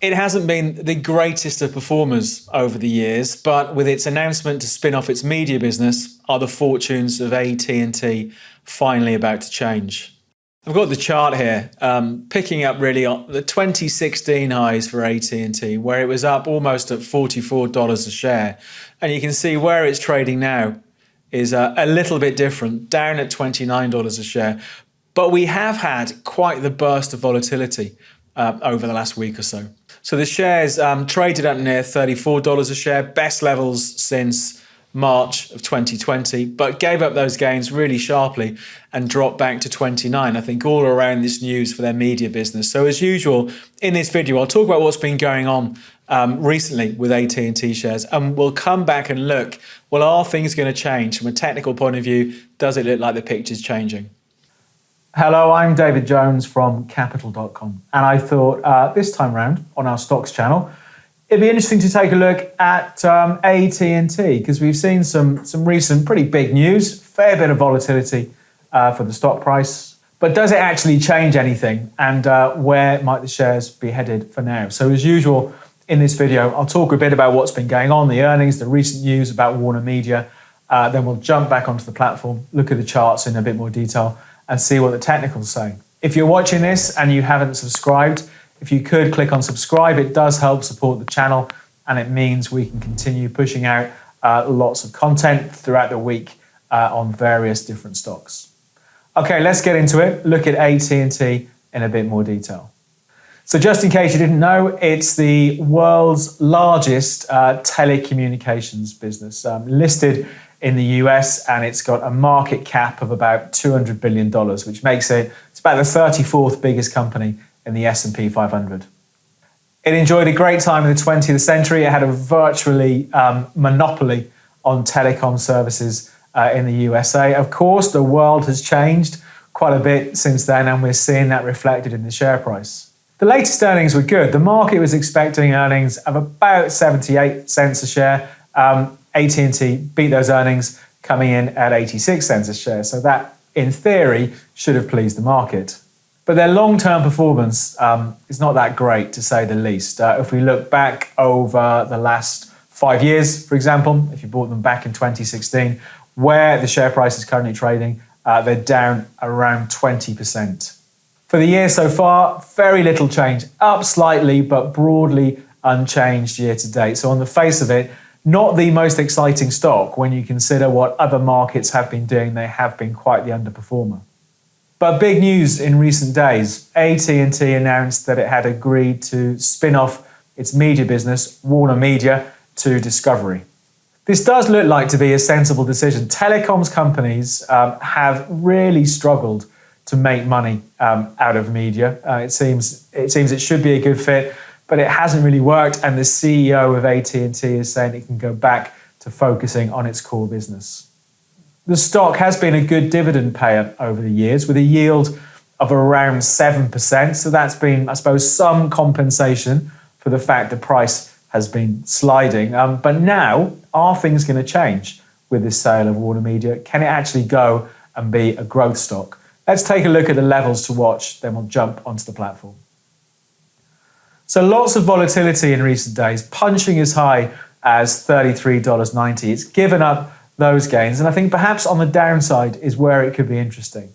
It hasn't been the greatest of performers over the years, but with its announcement to spin off its media business, are the fortunes of AT&T finally about to change? I've got the chart here, picking up really on the 2016 highs for AT&T, where it was up almost at $44 a share. And you can see where it's trading now is a little bit different, down at $29 a share. But we have had quite the burst of volatility over the last week or so. So the shares traded up near $34 a share, best levels since March of 2020, but gave up those gains really sharply and dropped back to 29, I think, all around this news for their media business. So as usual, in this video, I'll talk about what's been going on recently with AT&T shares, and we'll come back and look, well, are things going to change from a technical point of view? Does it look like the picture's changing? Hello, I'm David Jones from Capital.com, and I thought this time round on our stocks channel, it'd be interesting to take a look at AT&T, because we've seen some recent pretty big news, fair bit of volatility for the stock price. But does it actually change anything, and where might the shares be headed for now? So as usual, in this video, I'll talk a bit about what's been going on, the earnings, the recent news about WarnerMedia. Then we'll jump back onto the platform, look at the charts in a bit more detail, and see what the technicals say. If you're watching this and you haven't subscribed, if you could click on subscribe, it does help support the channel, and it means we can continue pushing out lots of content throughout the week on various different stocks. Okay, let's get into it. Look at AT&T in a bit more detail. So just in case you didn't know, it's the world's largest telecommunications business, listed in the US, and it's got a market cap of about $200 billion, which makes it's about the 34th biggest company in the S&P 500. It enjoyed a great time in the 20th century. It had a virtually monopoly on telecom services in the USA. Of course, the world has changed quite a bit since then, and we're seeing that reflected in the share price. The latest earnings were good. The market was expecting earnings of about 78 cents a share. AT&T beat those earnings, coming in at 86 cents a share. So that, in theory, should have pleased the market. But their long-term performance is not that great, to say the least. If we look back over the last 5 years, for example, if you bought them back in 2016, where the share price is currently trading, they're down around 20%. For the year so far, very little change. Up slightly, but broadly unchanged year to date. So on the face of it, not the most exciting stock when you consider what other markets have been doing. They have been quite the underperformer. But big news in recent days. AT&T announced that it had agreed to spin off its media business, WarnerMedia, to Discovery. This does look like to be a sensible decision. Telecoms companies have really struggled to make money out of media. It seems it should be a good fit, but it hasn't really worked, and the CEO of AT&T is saying it can go back to focusing on its core business. The stock has been a good dividend payer over the years, with a yield of around 7%, so that's been, I suppose, some compensation for the fact the price has been sliding. But now, are things going to change with this sale of WarnerMedia? Can it actually go and be a growth stock? Let's take a look at the levels to watch, then we'll jump onto the platform. So lots of volatility in recent days, punching as high as $33.90. It's given up those gains, and I think perhaps on the downside is where it could be interesting.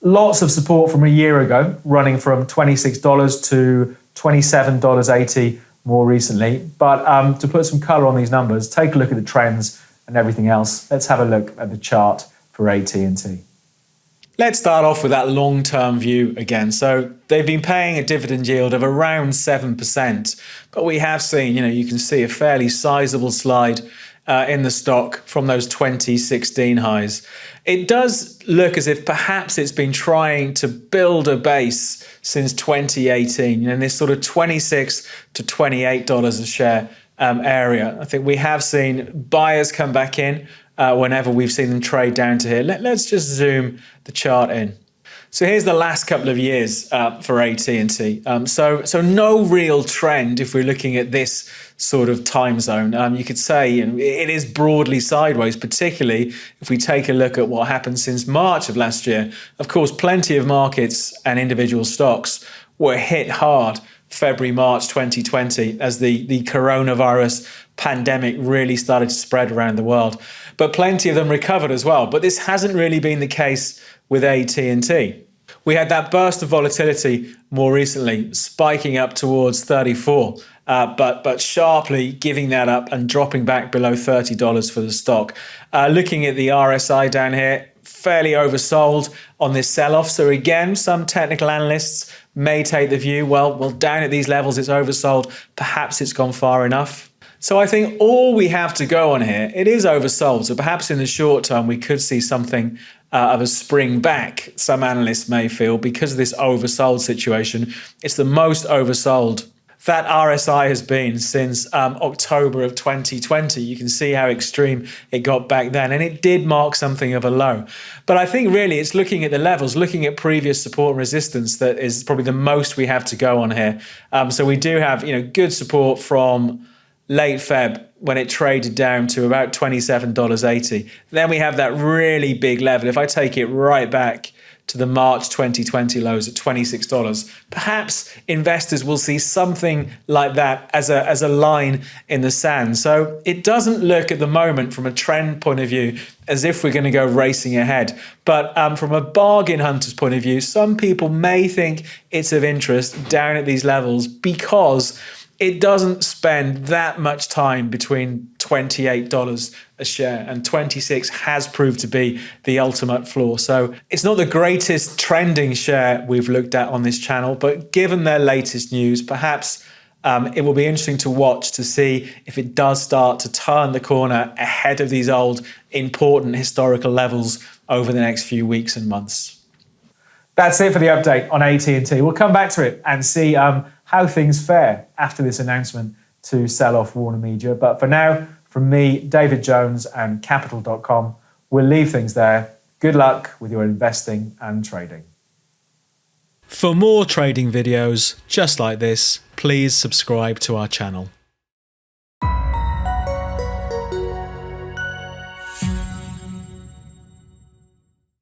Lots of support from a year ago, running from $26 to $27.80 more recently. But to put some color on these numbers, take a look at the trends and everything else. Let's have a look at the chart for AT&T. Let's start off with that long-term view again. So they've been paying a dividend yield of around 7%, but we have seen, you can see a fairly sizable slide in the stock from those 2016 highs. It does look as if perhaps it's been trying to build a base since 2018, in this sort of $26 to $28 a share area. I think we have seen buyers come back in whenever we've seen them trade down to here. Let's just zoom the chart in. So here's the last couple of years for AT&T. So no real trend if we're looking at this sort of time zone. You could say it is broadly sideways, particularly if we take a look at what happened since March of last year. Of course, plenty of markets and individual stocks were hit hard February, March 2020 as the coronavirus pandemic really started to spread around the world. But plenty of them recovered as well. But this hasn't really been the case with AT&T. We had that burst of volatility more recently, spiking up towards 34, but sharply giving that up and dropping back below $30 for the stock. Looking at the RSI down here, fairly oversold on this sell-off. So again, some technical analysts may take the view, well, down at these levels, it's oversold. Perhaps it's gone far enough. So I think all we have to go on here, it is oversold. So perhaps in the short term, we could see something of a spring back, some analysts may feel, because of this oversold situation. It's the most oversold that RSI has been since October of 2020. You can see how extreme it got back then, and it did mark something of a low. But I think really it's looking at the levels, looking at previous support and resistance that is probably the most we have to go on here. So we do have, good support from late Feb when it traded down to about $27.80. Then we have that really big level. If I take it right back to the March 2020 lows at $26, perhaps investors will see something like that as a line in the sand. So it doesn't look at the moment from a trend point of view as if we're going to go racing ahead. But from a bargain hunter's point of view, some people may think it's of interest down at these levels because it doesn't spend that much time between $28 a share, and 26 has proved to be the ultimate floor. So it's not the greatest trending share we've looked at on this channel, but given their latest news, perhaps it will be interesting to watch to see if it does start to turn the corner ahead of these old important historical levels over the next few weeks and months. That's it for the update on AT&T. We'll come back to it and see how things fare after this announcement to sell off WarnerMedia. But for now, from me, David Jones and Capital.com, we'll leave things there. Good luck with your investing and trading. For more trading videos just like this, please subscribe to our channel.